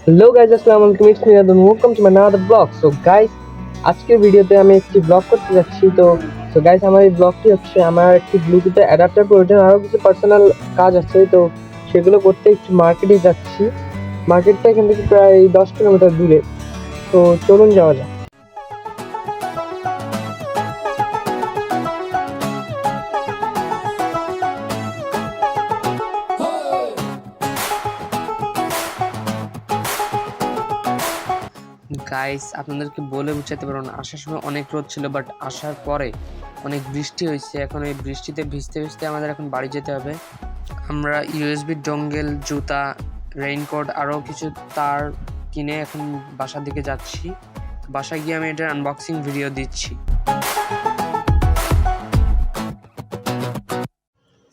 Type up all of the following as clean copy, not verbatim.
Hello guys, আসসালামু আলাইকুম। It's me Radon, welcome to my another blog. So guys, আজকের ভিডিওতে আমি একটি ব্লগ করতে যাচ্ছি। তো গাইজ, আমার এই ব্লগটি হচ্ছে আমার একটি ব্লুটুথের অ্যাডাপ্টার প্রয়োজন, আরও কিছু পার্সোনাল কাজ আছে। তো সেগুলো করতে একটু মার্কেটে যাচ্ছি। মার্কেটটা এখান থেকে প্রায় 10 কিলোমিটার দূরে। তো চলুন যাওয়া যাক। গাইস, আপনাদেরকে বলে বুঝাতে পারবো না, আসার সময় অনেক রোদ ছিল, বাট আসার পরে অনেক বৃষ্টি হয়েছে। এখন এই বৃষ্টিতে ভিজতে ভিজতে আমাদের এখন বাড়ি যেতে হবে। আমরা ইউএসবি ডঙ্গেল, জুতা, রেইনকোট, আরও কিছু তার কিনে এখন বাসার দিকে যাচ্ছি। বাসায় গিয়ে আমি এটার আনবক্সিং ভিডিও দিচ্ছি।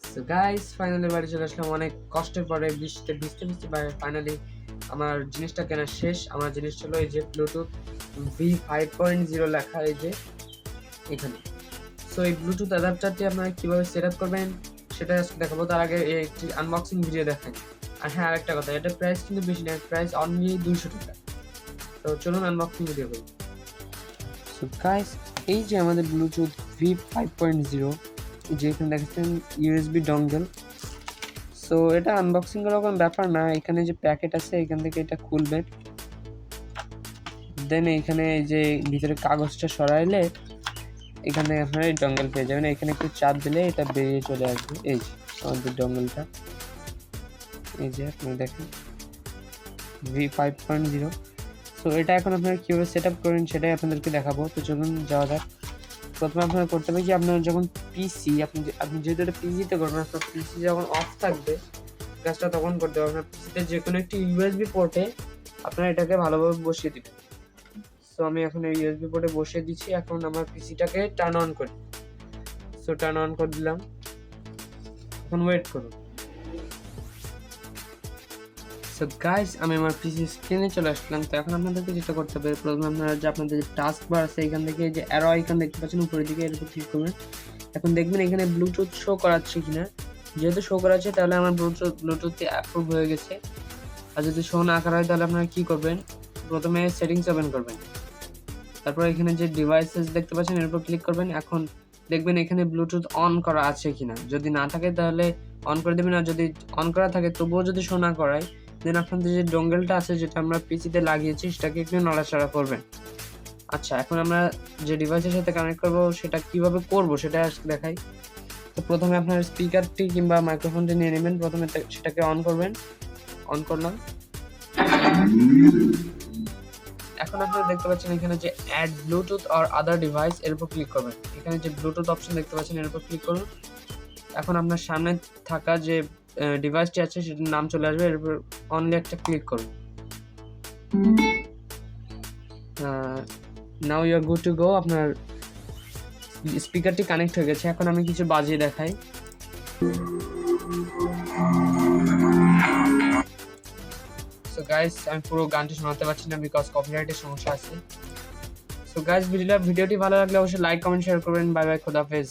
সো গাইস, ফাইনালি বাড়ি চলে আসলাম অনেক কষ্টের পরে। বৃষ্টিতে ভিজতে ভিজতে ফাইনালি আমার জিনিসটা কেনা শেষ। আমার জিনিস ছিল এই যে ব্লুটুথ V5.0 লেখা এই যে এখানে। সো এই ব্লুটুথ অ্যাডাপ্টারটি আপনারা কীভাবে সেট আপ করবেন সেটা আজকে দেখাবো। তার আগে একটি আনবক্সিং ভিডিও দেখাই। আর হ্যাঁ, আরেকটা কথা, এটা প্রাইস কিন্তু বেশি না, প্রাইস অনলি 200 টাকা। তো চলুন আনবক্সিং ভিডিও করি। সো গাইস, এই যে আমাদের ব্লুটুথ V5.0, যে এখানে দেখেছেন ইউএসবি ডঙ্গেল। সো এটা আনবক্সিং করার কোনো ব্যাপার না। এখানে যে প্যাকেট আছে এখান থেকে এটা খুলবে, দেন এখানে যে ভিতরে কাগজটা সরাইলে এখান থেকে আপনারা এই ডঙ্গেল পেয়ে যাবেন। এখানে একটু চাপ দিলে এটা বেরিয়ে চলে আসবে। এই যে আমাদের ডঙ্গেলটা, এই যে আপনারা দেখেন V5.0। সো এটা এখন আপনারা কীভাবে সেট আপ করেন সেটাই আপনাদেরকে দেখাবো। তো চলুন যাওয়া যাক। প্রথমে আপনারা করতে হবে কি, আপনার যখন পিসি, আপনি যেহেতু এটা পিসিতে করবেন, আপনার পিসি যখন অফ থাকবে কাজটা তখন করতে হবে। আপনার পিসিতে যে কোনো একটি ইউএসবি পোর্টে আপনারা এটাকে ভালোভাবে বসিয়ে দিবেন। সো আমি এখন এই ইউএসবি পোর্টে বসিয়ে দিচ্ছি। এখন আমার পিসিটাকে টার্ন অন করি। সো টার্ন অন করে দিলাম। এখন ওয়েট করুন। সো গাইস, আমি আমার পিসি স্ক্রিনে চলে আসলাম। তো এখন আপনাদেরকে যেটা করতে হবে, প্রথমে আপনারা যে আপনাদের যে টাস্ক বার আছে এখান থেকে যে অ্যারো আইকন দেখতে পাচ্ছেন উপরের দিকে, এর উপর ক্লিক করবেন। এখন দেখবেন এখানে ব্লুটুথ শো করাচ্ছে কিনা। যেহেতু শো করাচ্ছে তাহলে আমার ব্লুটুথটি অ্যাপ্রুভ হয়ে গেছে। আর যদি শো না করা হয় তাহলে আপনারা কী করবেন, প্রথমে সেটিংস ওপেন করবেন। তারপর এখানে যে ডিভাইসেস দেখতে পাচ্ছেন এর উপর ক্লিক করবেন। এখন দেখবেন এখানে ব্লুটুথ অন করা আছে কিনা। যদি না থাকে তাহলে অন করে দেবেন, আর যদি অন করা থাকে তবুও যদি শো না করায়, দেন আপনাদের যে ডঙ্গেলটা আছে যেটা আমরা পিসিতে লাগিয়েছি সেটাকে একটু নড়াচড়া করবেন। আচ্ছা, এখন আমরা যে ডিভাইসের সাথে কানেক্ট করব সেটা কিভাবে করব সেটা আজকে দেখাই। তো প্রথমে আপনার স্পিকারটি কিংবা মাইক্রোফোনটি নিয়ে নেবেন। প্রথমে সেটাকে অন করবেন। অন করলাম। এখন আপনারা দেখতে পাচ্ছেন এখানে যে add Bluetooth or other device, এর উপর ক্লিক করবেন। এখানে যে ব্লুটুথ অপশন দেখতে পাচ্ছেন এর উপর ক্লিক করুন। এখন আপনার সামনে থাকা যে ডিভাইসটি আছে সেটার নাম চলে আসবে, এর উপর অনলি একটা ক্লিক করুন। Now you are good to go. আপনার স্পিকারটি কানেক্ট হয়ে গেছে। এখন আমি কিছু বাজিয়ে দেখাই। সো গাইস, আমি পুরো গানটি শোনাতে পারছি না বিকজ কপিরাইটের সমস্যা আছে। সো গাইস, ভিডিওটি ভালো লাগলে অবশ্যই লাইক, কমেন্ট, শেয়ার করবেন। বাই বাই, খোদা হাফেজ।